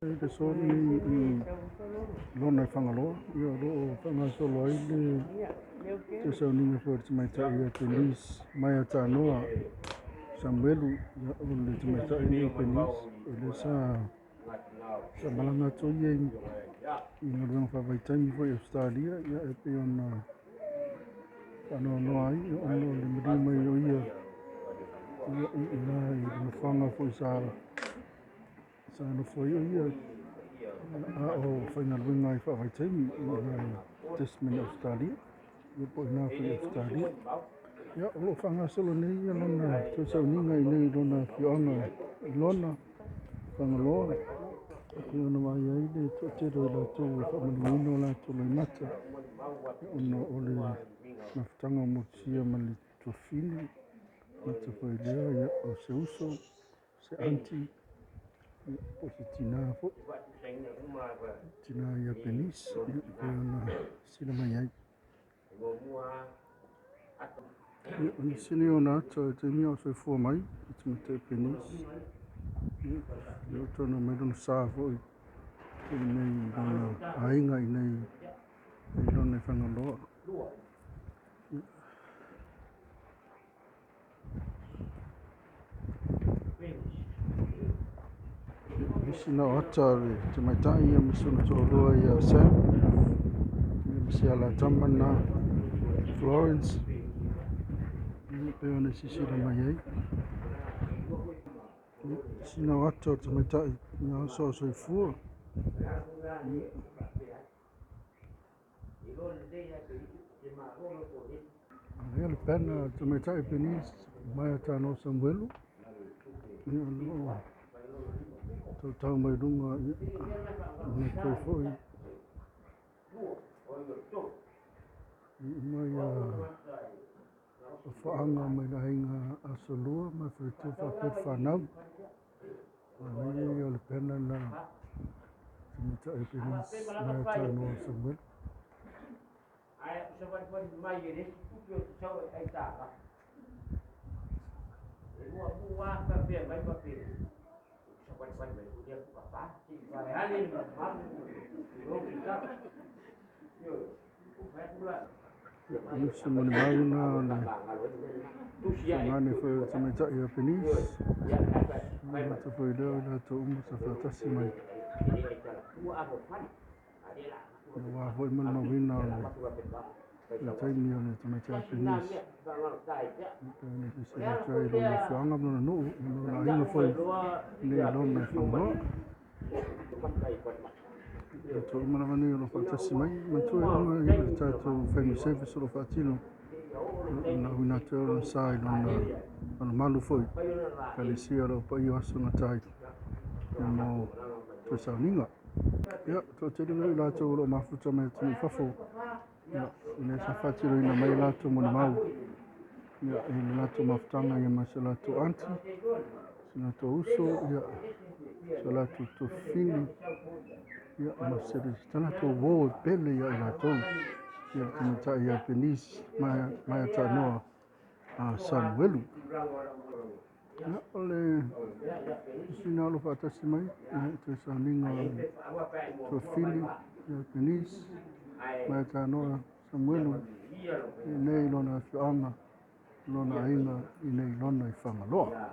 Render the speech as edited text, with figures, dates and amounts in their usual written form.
Te soni I lona whangaloa, ia roo whangasolo ai le te Sauniga for te Maeata'anoa ia oBernice, Maeata'anoa Samuelu, ia o le te Maeata'anoa nei oBernice, o le sa malanga to ia I ngaluenga faavaitaimi foi Australia, ia e pe ona whanoanoa ai, ono le maliu mai o ia I whanga foi sa no foi o ia o whaingaluenga I faavaitaimi I Tasman Australia, ia po ina foi Australia. Ia o lo whangasolo nei ia lona te Sauniga I nei lona whioanga I lona whangaloa. Ia ona mai ai le tuatero I lātou whamanimino lātou lai mata. Ia o le mawhitanga o motia ma le tuafini, mata whai lea ia o se uso, se anti, o se tina fo. Tina ia oBernice, ia pe ona sila mai ai. Ia ona sili ona ata te mea o soifua mai, I te mata oBernice. Ia o tona mai lona sā fo I nei lona ainga I nei lona whangaloa. Misi na ata te maitai ia misi ona to'oloa ia Sam, ia misi ala tama na Florence, ia pe ona sisila mai ai. Misi na ata te maitai ia aso o soifua. Ia le pena te maitai oBernice, Maeata'anoa Samuelu, ia loo tau mai runga I koe foi. I mai o whaanga mai la hinga asolua, mai whaitu whapet whanau. Ia o le pena na te maitai oBernice, Maeata'anoa Samuelu. Misi moni mauna le whangane whai te maitai oBernice. Ia te whai leo I lātou umu sa whatasi mai. Ia wā hoi mana wina le taimi o le te maitai oBernice. Ia ne te sila trai lona whianga mona nuu, lona ainga whai nei lona whangaloa. Ia tō umana mani o lo whatasi mai, mantua e unga I le tātou family service o lo whatino. Na wina te ora sā I lona malu whai, ka le sia lo pa I aso na tai. Ia mō te Sauniga. Ia, tō te ringa I lātou lo mafuta mai tini whafo. Ia, ne sa whatiro ina mai lātou moni mau. Ia, I le lātou mafutanga ia mai sa lātou anti, sa lātou uso, ia, sa lātou tofini. Ia, ma se le tana tō wō pele ia I lātou. Ia te maitai oBernice, Maeata'anoa Samuelu. Ia, o le sina o lo whatasi mai, ia te Sauniga tofini, ia oBernice, Maeata'anoa Samuelu, I nei lona whioanga, lona ainga I nei lona I whangaloa.